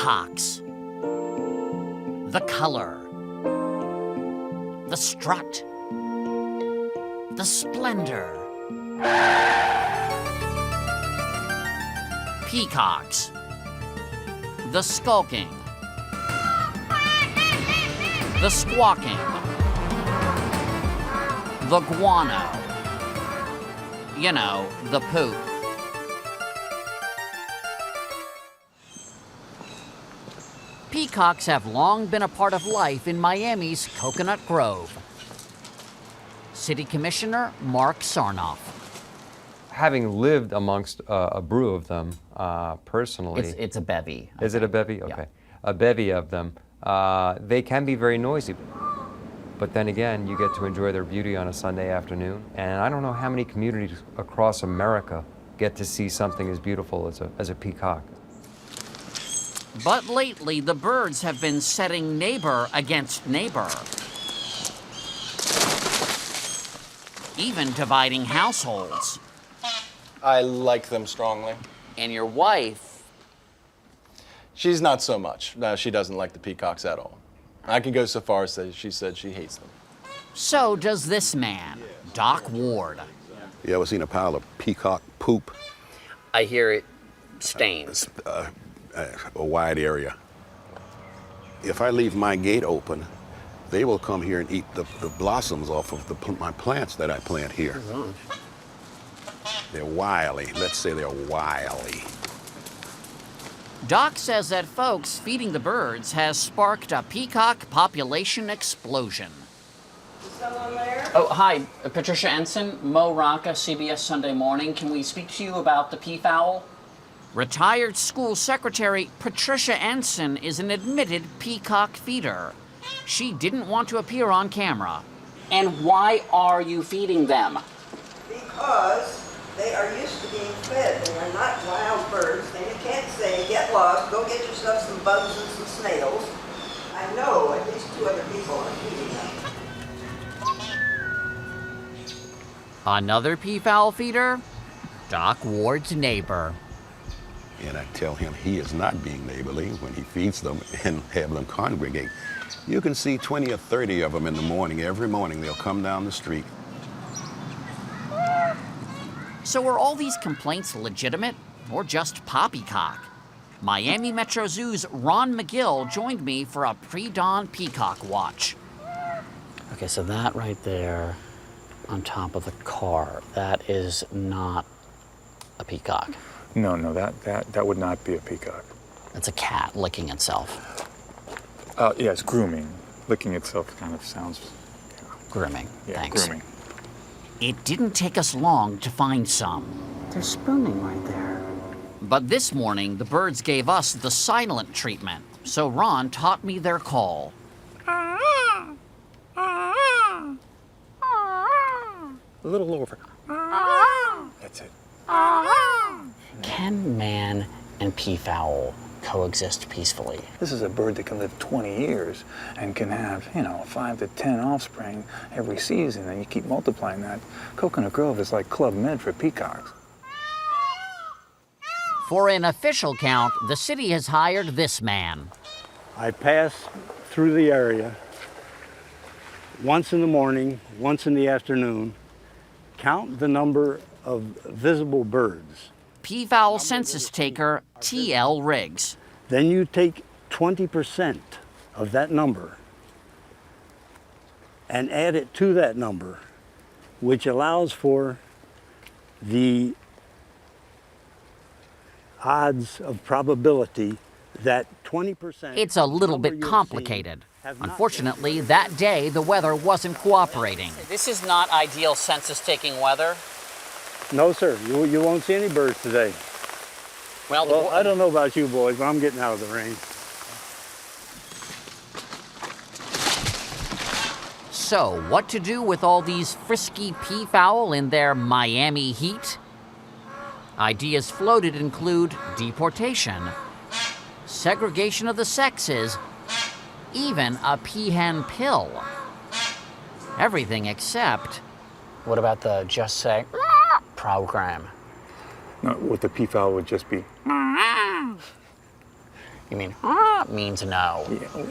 Peacocks. The color. The strut. The splendor. Peacocks. The skulking. The squawking. The guano. You know, the poop. Peacocks have long been a part of life in Miami's Coconut Grove. City Commissioner Mark Sarnoff. Having lived amongst a brew of them personally. It's a bevy. Is it a bevy? Okay. Yeah. A bevy of them. They can be very noisy. But then again, you get to enjoy their beauty on a Sunday afternoon. And I don't know how many communities across America get to see something as beautiful as a peacock. But lately, the birds have been setting neighbor against neighbor. Even dividing households. I like them strongly. And your wife... She's not so much. No, she doesn't like the peacocks at all. I can go so far as she said she hates them. So does this man, Doc Ward. You ever seen a pile of peacock poop? I hear it stains. A wide area. If I leave my gate open, they will come here and eat the blossoms off of my plants that I plant here. They're wily. Let's say they're wily. Doc says that folks feeding the birds has sparked a peacock population explosion. Is someone there? Oh, hi, Patricia Ensign, Mo Rocca, CBS Sunday Morning. Can we speak to you about the peafowl? Retired school secretary Patricia Ensign is an admitted peacock feeder. She didn't want to appear on camera. And why are you feeding them? Because they are used to being fed. They are not wild birds. Then you can't say, get lost, go get yourself some bugs and some snails. I know at least 2 other people are feeding them. Another peafowl feeder? Doc Ward's neighbor. And I tell him he is not being neighborly when he feeds them and have them congregate. You can see 20 or 30 of them in the morning. Every morning they'll come down the street. So are all these complaints legitimate or just poppycock? Miami Metro Zoo's Ron McGill joined me for a pre-dawn peacock watch. Okay, so that right there on top of the car, that is not a peacock. No, that would not be a peacock. That's a cat licking itself. Yes, grooming. Licking itself kind of sounds... Grooming, Yeah, thanks. grooming. It didn't take us long to find some. They're spooning right there. But this morning, the birds gave us the silent treatment, so Ron taught me their call. A little lower. That's it. Can man and peafowl coexist peacefully? This is a bird that can live 20 years and can have, 5 to 10 offspring every season, and you keep multiplying that. Coconut Grove is like Club Med for peacocks. For an official count, the city has hired this man. I pass through the area once in the morning, once in the afternoon, count the number of visible birds. Peafowl census taker T.L. Riggs. Then you take 20% of that number and add it to that number, which allows for the odds of probability that 20%... It's a little bit complicated. Unfortunately, that day, the weather wasn't cooperating. This is not ideal census-taking weather. No, sir. You won't see any birds today. Well, I don't know about you boys, but I'm getting out of the rain. So, what to do with all these frisky peafowl in their Miami heat? Ideas floated include deportation, segregation of the sexes, even a peahen pill. Everything except... What about the Just Say program? No, what the peafowl would just be. You mean means no. Yeah.